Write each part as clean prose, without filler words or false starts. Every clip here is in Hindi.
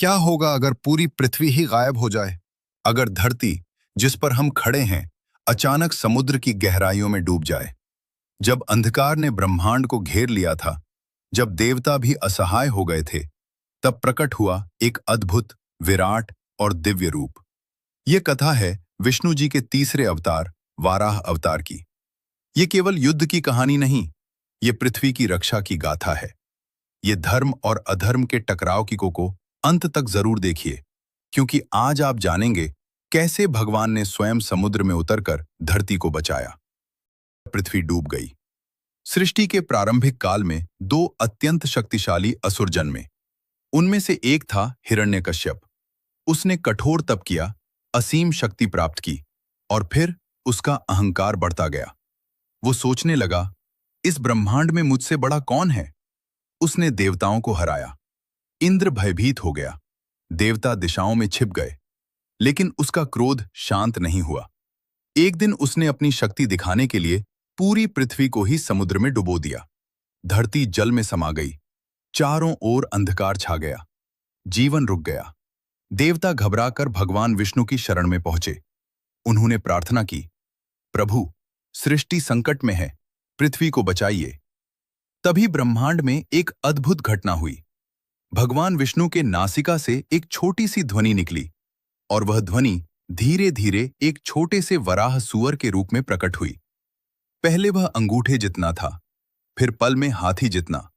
क्या होगा अगर पूरी पृथ्वी ही गायब हो जाए? अगर धरती, जिस पर हम खड़े हैं, अचानक समुद्र की गहराइयों में डूब जाए? जब अंधकार ने ब्रह्मांड को घेर लिया था, जब देवता भी असहाय हो गए थे, तब प्रकट हुआ एक अद्भुत, विराट और दिव्य रूप। ये कथा है विष्णु जी के तीसरे अवतार, वाराह अवतार की। ये केवल युद्ध की कहानी नहीं, ये पृथ्वी की रक्षा की गाथा है। ये धर्म और अधर्म के टकराव की को अंत तक जरूर देखिए, क्योंकि आज आप जानेंगे कैसे भगवान ने स्वयं समुद्र में उतरकर धरती को बचाया। पृथ्वी डूब गई। सृष्टि के प्रारंभिक काल में दो अत्यंत शक्तिशाली असुर जन्मे। उनमें से एक था हिरण्यकश्यप। उसने कठोर तप किया, असीम शक्ति प्राप्त की, और फिर उसका अहंकार बढ़ता गया। वो सोचने लगा, इस ब्रह्मांड में मुझसे बड़ा कौन है? उसने देवताओं को हराया। इंद्र भयभीत हो गया, देवता दिशाओं में छिप गए, लेकिन उसका क्रोध शांत नहीं हुआ। एक दिन उसने अपनी शक्ति दिखाने के लिए पूरी पृथ्वी को ही समुद्र में डुबो दिया। धरती जल में समा गई, चारों ओर अंधकार छा गया, जीवन रुक गया। देवता घबराकर भगवान विष्णु की शरण में पहुंचे। उन्होंने प्रार्थना की, प्रभु, सृष्टि संकट में है, पृथ्वी को बचाइए। तभी ब्रह्मांड में एक अद्भुत घटना हुई। भगवान विष्णु के नासिका से एक छोटी सी ध्वनि निकली, और वह ध्वनि धीरे धीरे एक छोटे से वराह सुअर के रूप में प्रकट हुई। पहले वह अंगूठे जितना था, फिर पल में हाथी जितना,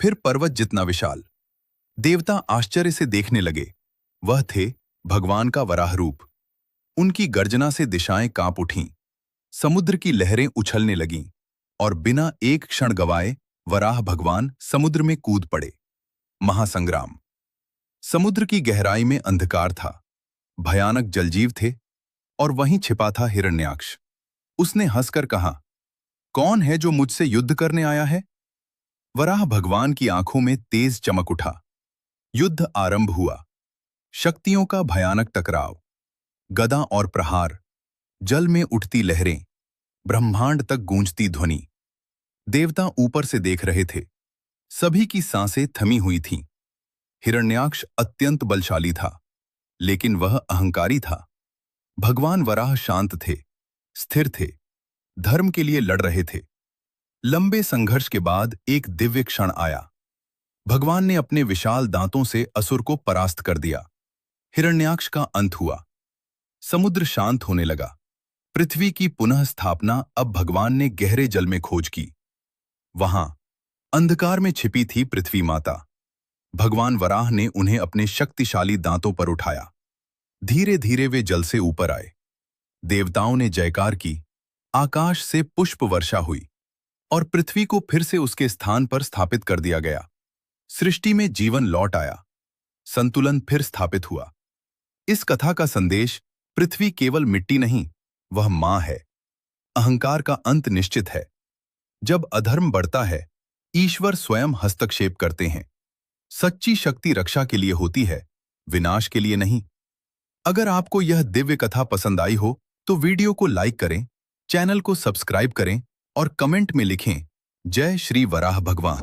फिर पर्वत जितना विशाल। देवता आश्चर्य से देखने लगे। वह थे भगवान का वराह रूप। उनकी गर्जना से दिशाएं कांप उठीं, समुद्र की लहरें उछलने लगीं, और बिना एक क्षण गवाए वराह भगवान समुद्र में कूद पड़े। महासंग्राम। समुद्र की गहराई में अंधकार था, भयानक जलजीव थे, और वहीं छिपा था हिरण्याक्ष। उसने हंसकर कहा, कौन है जो मुझसे युद्ध करने आया है? वराह भगवान की आंखों में तेज चमक उठा। युद्ध आरंभ हुआ। शक्तियों का भयानक टकराव, गदा और प्रहार, जल में उठती लहरें, ब्रह्मांड तक गूंजती ध्वनि। देवता ऊपर से देख रहे थे। सभी की सांसें थमी हुई थीं। हिरण्याक्ष अत्यंत बलशाली था, लेकिन वह अहंकारी था। भगवान वराह शांत थे, स्थिर थे, धर्म के लिए लड़ रहे थे। लंबे संघर्ष के बाद एक दिव्य क्षण आया। भगवान ने अपने विशाल दांतों से असुर को परास्त कर दिया। हिरण्याक्ष का अंत हुआ। समुद्र शांत होने लगा। पृथ्वी की पुनः स्थापना अब भगवान ने गहरे जल में खोज की। वहां अंधकार में छिपी थी पृथ्वी माता। भगवान वराह ने उन्हें अपने शक्तिशाली दांतों पर उठाया। धीरे धीरे वे जल से ऊपर आए। देवताओं ने जयकार की, आकाश से पुष्प वर्षा हुई, और पृथ्वी को फिर से उसके स्थान पर स्थापित कर दिया गया। सृष्टि में जीवन लौट आया, संतुलन फिर स्थापित हुआ। इस कथा का संदेश, पृथ्वी केवल मिट्टी नहीं, वह मां है। अहंकार का अंत निश्चित है। जब अधर्म बढ़ता है, ईश्वर स्वयं हस्तक्षेप करते हैं। सच्ची शक्ति रक्षा के लिए होती है, विनाश के लिए नहीं। अगर आपको यह दिव्य कथा पसंद आई हो, तो वीडियो को लाइक करें, चैनल को सब्सक्राइब करें, और कमेंट में लिखें, जय श्री वराह भगवान।